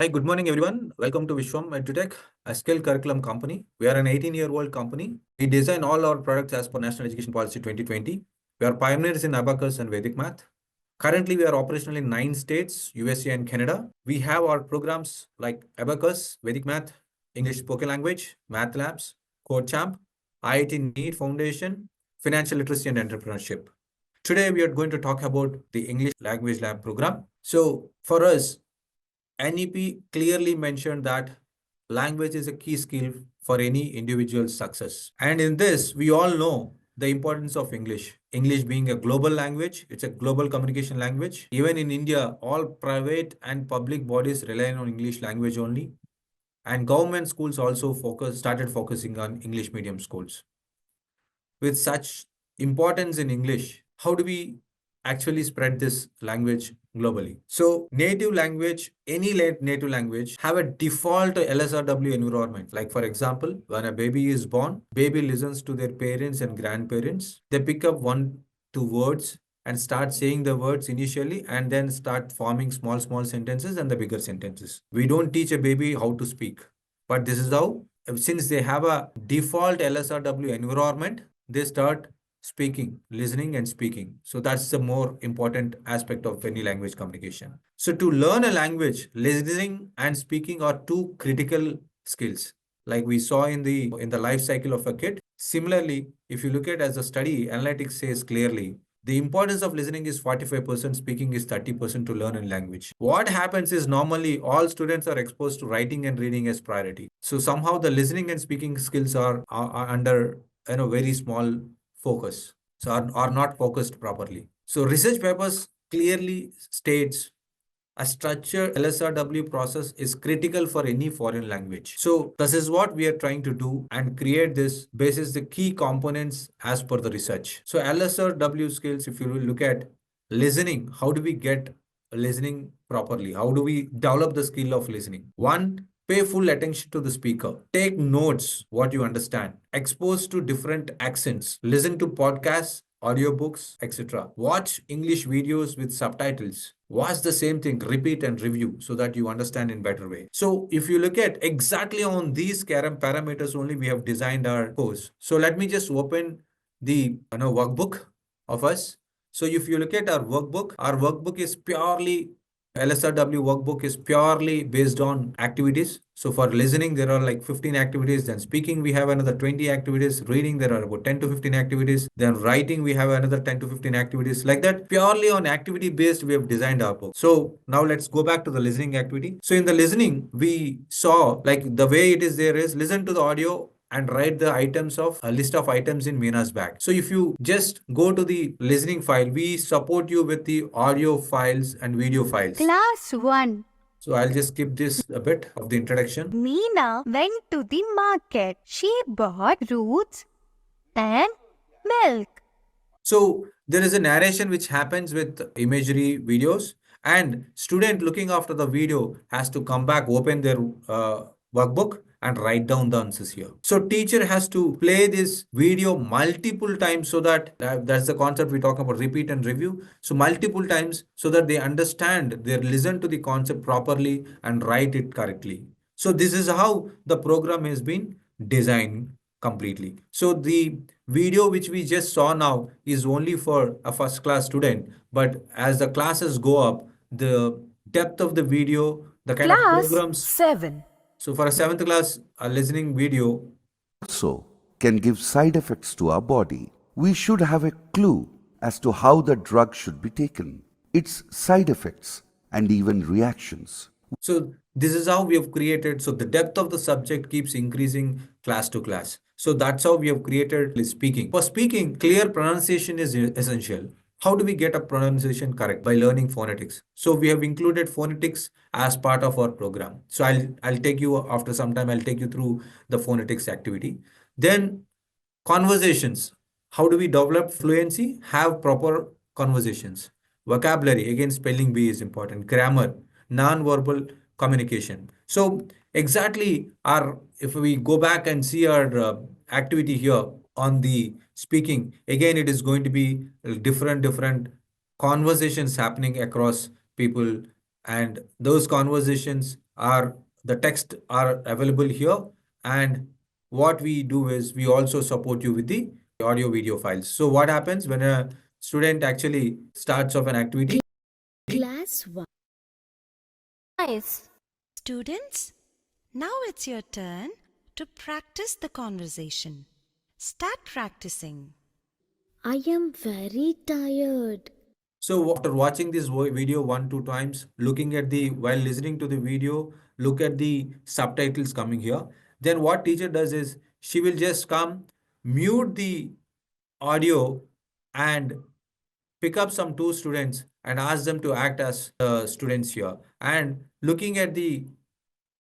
Hi, good morning, everyone. Welcome to Viswam Edutech, a skill curriculum company. We are an 18-year-old company. We design all our products as per National Education Policy 2020. We are pioneers in abacus and Vedic math. Currently, we are operational in 9 states, USA and Canada. We have our programs like abacus, Vedic math, English spoken language, math labs, code champ, IIT NEET Foundation, financial literacy and entrepreneurship. Today, we are going to talk about the English language lab program. So for us, NEP clearly mentioned that language is a key skill for any individual's success. And in this, we all know the importance of English. English being a global language, it's a global communication language. Even in India, all private and public bodies rely on English language only. And government schools also started focusing on English medium schools. With such importance in English, how do we actually spread this language globally? So native language, any native language have a default LSRW environment. Like for example, when a baby is born, baby listens to their parents and grandparents. They pick up 1, 2 words and start saying the words initially and then start forming small sentences and the bigger sentences. We don't teach a baby how to speak, but this is how, since they have a default LSRW environment, they start speaking, listening and speaking. So that's the more important aspect of any language communication. So to learn a language, listening and speaking are two critical skills. Like we saw in the life cycle of a kid. Similarly, if you look at as a study, analytics says clearly the importance of listening is 45%, speaking is 30% to learn a language. What happens is normally all students are exposed to writing and reading as priority. So somehow the listening and speaking skills are under very small focus, so are not focused properly. So research papers clearly states a structured LSRW process is critical for any foreign language. So this is what we are trying to do and create this basis the key components as per the research. So LSRW skills, if you look at listening, how do we get listening properly? How do we develop the skill of listening? One, pay full attention to the speaker. Take notes, what you understand. Expose to different accents. Listen to podcasts, audiobooks, etc. Watch English videos with subtitles. Watch the same thing, repeat and review so that you understand in better way. So if you look at exactly on these parameters only, we have designed our course. So let me just open the workbook of us. So if you look at our workbook is purely LSRW workbook is purely based on activities. So for listening, there are like 15 activities. Then speaking, we have another 20 activities. Reading, there are about 10 to 15 activities. Then writing, we have another 10 to 15 activities. Like that, purely on activity based, we have designed our book. So now let's go back to the listening activity. So in the listening, we saw like the way it is there is listen to the audio and write the items of a list of items in Meena's bag. So if you just go to the listening file, we support you with the audio files and video files. Class 1. So I'll just skip this a bit of the introduction. Meena went to the market. She bought fruits and milk. So there is a narration which happens with imagery videos, and student looking after the video has to come back, open their workbook and write down the answers here. So teacher has to play this video multiple times so that that's the concept we talk about, repeat and review. So multiple times so that they understand, they listen to the concept properly and write it correctly. So this is how the program has been designed completely. So the video which we just saw now is only for a first class student, but as the classes go up, the depth of the video, the kind of programs. 7. So for a 7th class listening video also can give side effects to our body. We should have a clue as to how the drug should be taken, its side effects, and even reactions. So this is how we have created. So the depth of the subject keeps increasing class to class. So that's how we have created speaking. For speaking, clear pronunciation is essential. How do we get a pronunciation correct? By learning phonetics. So we have included phonetics as part of our program. So I'll take you after some time, I'll take you through the phonetics activity. Then conversations. How do we develop fluency? Have proper conversations. Vocabulary, again, spelling bee is important. Grammar, non-verbal communication. So exactly if we go back and see our activity here on the speaking, again, it is going to be different conversations happening across people, and those conversations are the text are available here. And what we do is we also support you with the audio video files. So what happens when a student actually starts off an activity? Class 1. Nice. Students, now it's your turn to practice the conversation. Start practicing. I am very tired. So after watching this video 1, 2 times, looking at the while listening to the video, look at the subtitles coming here. Then what teacher does is she will just come, mute the audio, and pick up some two students and ask them to act as students here. And looking at the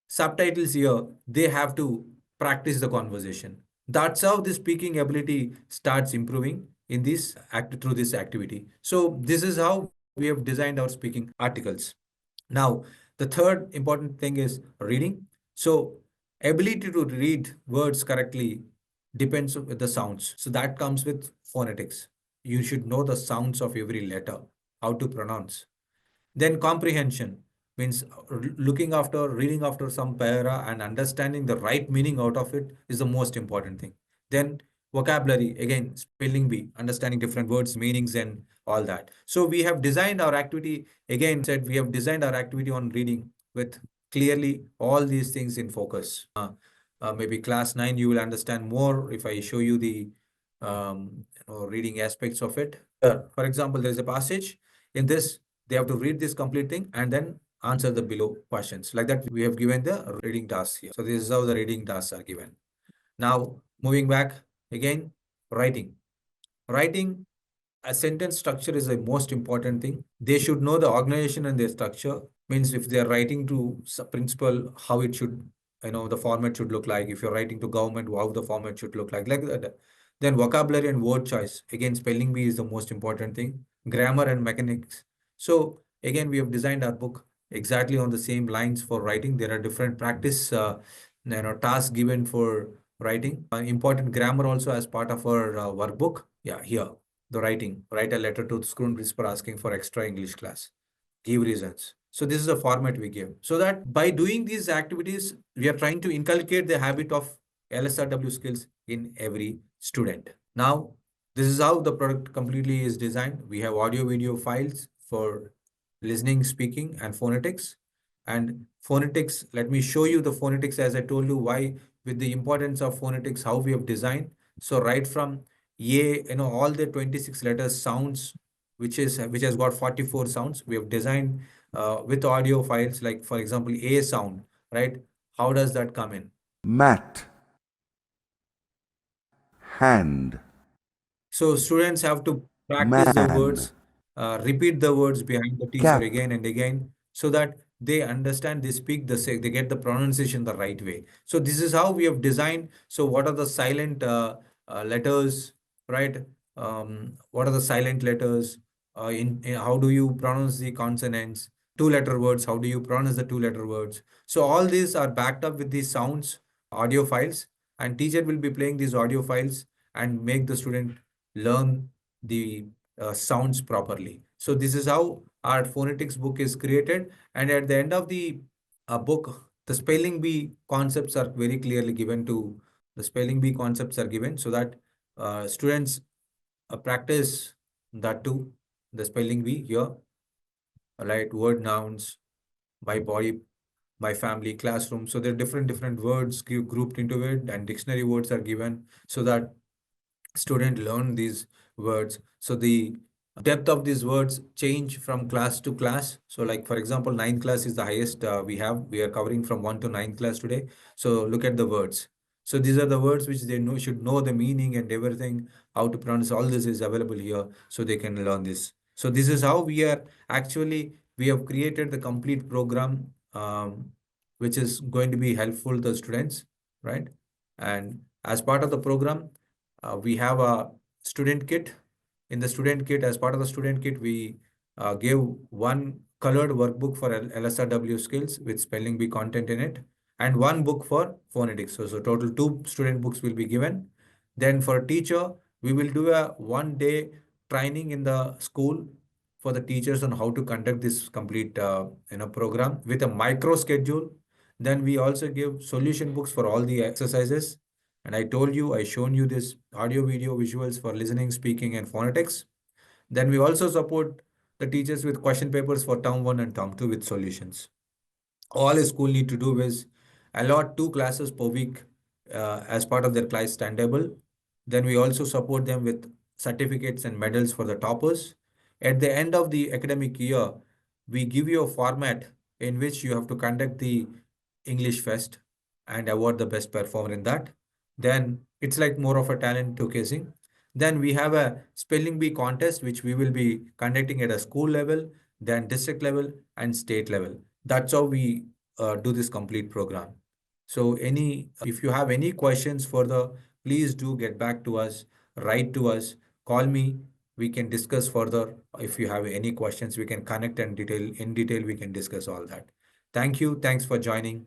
subtitles here, they have to practice the conversation. That's how the speaking ability starts improving in this act through this activity. So this is how we have designed our speaking articles. Now, the third important thing is reading. So ability to read words correctly depends on the sounds. So that comes with phonetics. You should know the sounds of every letter, how to pronounce. Then comprehension means looking after, reading after some para and understanding the right meaning out of it is the most important thing. Then vocabulary, again, spelling bee, understanding different words, meanings, and all that. So we have designed our activity, again, said we have designed our activity on reading with clearly all these things in focus. Maybe class 9, you will understand more if I show you the reading aspects of it. For example, there is a passage in this. They have to read this complete thing and then answer the below questions. Like that, we have given the reading tasks here. So this is how the reading tasks are given. Now, moving back again, writing. Writing a sentence structure is the most important thing. They should know the organization and their structure. Means if they are writing to principal, how it should, the format should look like. If you're writing to government, how the format should look like that. Then vocabulary and word choice. Again, spelling bee is the most important thing. Grammar and mechanics. So again, we have designed our book exactly on the same lines for writing. There are different practice, tasks given for writing. Important grammar also as part of our workbook. Yeah, here the writing. Write a letter to the school principal asking for extra English class. Give reasons. So this is the format we give. So that by doing these activities, we are trying to inculcate the habit of LSRW skills in every student. Now, this is how the product completely is designed. We have audio video files for listening, speaking, and phonetics. And phonetics, let me show you the phonetics as I told you why with the importance of phonetics, how we have designed. So right from all the 26 letters sounds, which has got 44 sounds, we have designed with audio files, like for example, A sound, right? How does that come in? mat, hand, So students have to practice the man, words, repeat the words behind the teacher cap, again and again, so that they understand, they speak they get the pronunciation the right way. So this is how we have designed. So what are the silent letters, right? What are the silent letters? In how do you pronounce the consonants? Two-letter words, how do you pronounce the two-letter words? So all these are backed up with these sounds, audio files, and teacher will be playing these audio files and make the student learn the sounds properly. So this is how our phonetics book is created. And at the end of the book, the spelling bee concepts are very clearly given to the spelling bee concepts are given so that students practice that too. The spelling bee here, right? Word nouns by body, by family, classroom. So there are different words grouped into it, and dictionary words are given so that student learn these words. So the depth of these words change from class to class. So like for example, ninth class is the highest we are covering from 1 to 9th class today. So look at the words. So these are the words which they should know the meaning and everything, how to pronounce. All this is available here so they can learn this. So this is how we have created the complete program, which is going to be helpful to the students, right? And as part of the program, we have a student kit. In the student kit, as part of the student kit, we gave one colored workbook for LSRW skills with spelling bee content in it, and one book for phonetics. So total 2 student books will be given. Then for teacher, we will do a 1 day training in the school for the teachers on how to conduct this complete program with a micro schedule. Then we also give solution books for all the exercises. And I told you, I shown you this audio, video, visuals for listening, speaking, and phonetics. Then we also support the teachers with question papers for term 1 and term 2 with solutions. All a school need to do is allot 2 classes per week as part of their class timetable. Then we also support them with certificates and medals for the toppers. At the end of the academic year, we give you a format in which you have to conduct the English Fest and award the best performer in that. Then it's like more of a talent showcasing. Then we have a spelling bee contest, which we will be conducting at a school level, then district level, and state level. That's how we do this complete program. So if you have any questions further, please do get back to us, write to us, call me. We can discuss further. If you have any questions, we can connect and in detail, we can discuss all that. Thank you. Thanks for joining.